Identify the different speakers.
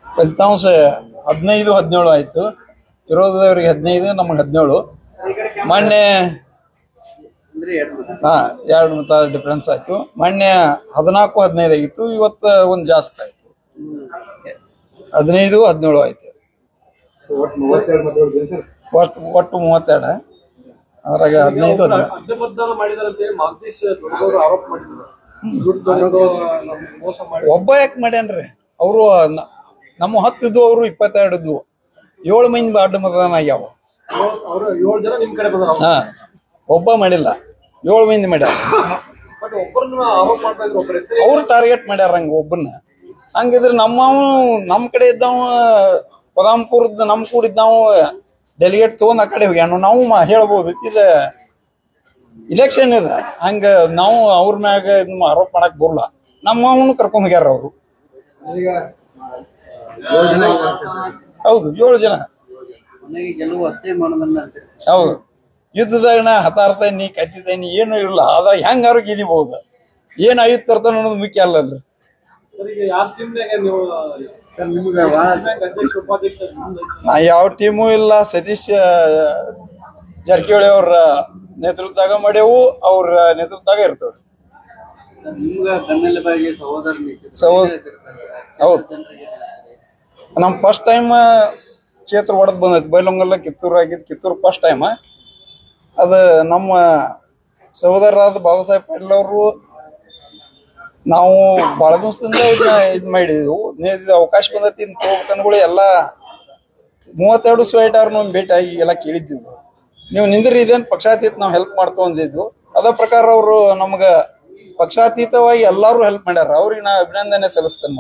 Speaker 1: ಫಲಿತಾಂಶ 15-17 ಆಯ್ತು. ವಿರೋಧದವರಿಗೆ 15, ನಮಗೆ 17. ಮೊನ್ನೆ 2 ಮತ ಡಿಫರೆನ್ಸ್ ಆಯ್ತು. ಮೊನ್ನೆ 14-15 ಆಗಿತ್ತು. ಇವತ್ತು ಒಂದು ಜಾಸ್ತಿ ಆಯ್ತು, 15-17 ಆಯ್ತು. ಒಟ್ಟು 32. ಅದ್ರಾಗ 15 ಒಬ್ಬ ಯಾಕೆ ಮಾಡ್ಯಾನ್ರಿ? ಅವರು ನಮ್ಮ 10 ಇದ್ವು, ಅವರು 22 ಇದ್ವು. 7 ಮಂದಿ ಅಡ್ಡ ಮತದಾನ ಆಗ್ಯಾವ. ಹಾ, ಒಬ್ಬ ಮಾಡಿಲ್ಲ, 7 ಮಂದಿ ಮಾಡ್ಯಾರ. ಅವ್ರು ಟಾರ್ಗೆಟ್ ಮಾಡ್ಯಾರ ಹಂಗ ಒಬ್ಬನ್ನ. ಹಂಗಿದ್ರೆ ನಮ್ಮ ಕಡೆ ಇದ್ದಾವ ಪದಾಂಪುರದ ನಮ್ ಕೂಡಿದ್ದಾವ ಡೆಲಿಗೇಟ್ ತಗೊಂಡ್ ಆ ಕಡೆ ಹೋಗ್ಯಾನು. ನಾವು ಹೇಳ್ಬೋದು ಇದು ಇಲೆಕ್ಷನ್ ಇದೆ, ಹಂಗ ನಾವು ಅವ್ರ ಮ್ಯಾಗ ಆರೋಪ ಮಾಡಕ್ ಬರಲ್ಲ. ನಮ್ಮವನು ಕರ್ಕೊಂಡ್ ಹೋಗ್ಯಾರ ಅವರು. ಹೌದು, 7 ಜನ. ಹೌದು, ಯುದ್ಧದಾಗ ಹತಾರ್ತೇನಿ ಕತ್ತಿತೇನಿ ಏನು ಇಲ್ಲ. ಆದ್ರೆ ಹೆಂಗಾರು ಗೆದಿಬಹುದು. ಏನ್ ಆಯುಧ ತರ್ತಾನ ಅನ್ನೋದು ಮುಖ್ಯ ಅಲ್ಲಲ್ರಿ. ನಾ ಯಾವ ಟೀಮು ಇಲ್ಲ. ಸತೀಶ್ ಜಾರಕಿಹೊಳಿ ಅವ್ರ ನೇತೃತ್ವದಾಗ ಮಾಡೇವು, ಅವ್ರ ನೇತೃತ್ವದಾಗ ಇರ್ತವ್ರಿ. ಹೌದು, ನಮ್ ಫಸ್ಟ್ ಟೈಮ್ ಕ್ಷೇತ್ರ ಹೊಡೆದ್ ಬಂದೈತಿ. ಬೈಲೊಂಗಲ್ಲ ಕಿತ್ತೂರು ಆಗಿದ್. Kittur first time. ಅದ ನಮ್ಮ ಸಹೋದರರಾದ ಬಾಬಾಸಾಹೇಬ್ ಪಾಟೀಲ್ ಅವರು ನಾವು ಬಹಳ ದಿವಸದಿಂದ ಇದ್ ಮಾಡಿದ್ವು. ಅವಕಾಶ ಬಂದೈತಿ ಹೋಗ್ಬೇಕನ್ಗಳು ಎಲ್ಲ 32 ಸ್ವೈಟ್ ಅವ್ರನ್ನ ಭೇಟಿ ಆಗಿ ಎಲ್ಲ ಕೇಳಿದ್ವಿ. ನೀವು ನಿಂದ್ರಿ, ಇದೇನ್ ಪಕ್ಷಾತೀತ ನಾವು ಹೆಲ್ಪ್ ಮಾಡ್ತೋ ಅಂದಿದ್ವು. ಅದ ಪ್ರಕಾರ ಅವರು ನಮ್ಗ ಪಕ್ಷಾತೀತವಾಗಿ ಎಲ್ಲಾರು ಹೆಲ್ಪ್ ಮಾಡ್ಯಾರ. ಅವ್ರಿಗೆ ನಾ ಅಭಿನಂದನೆ ಸಲ್ಲಿಸ್ತೇನೆ.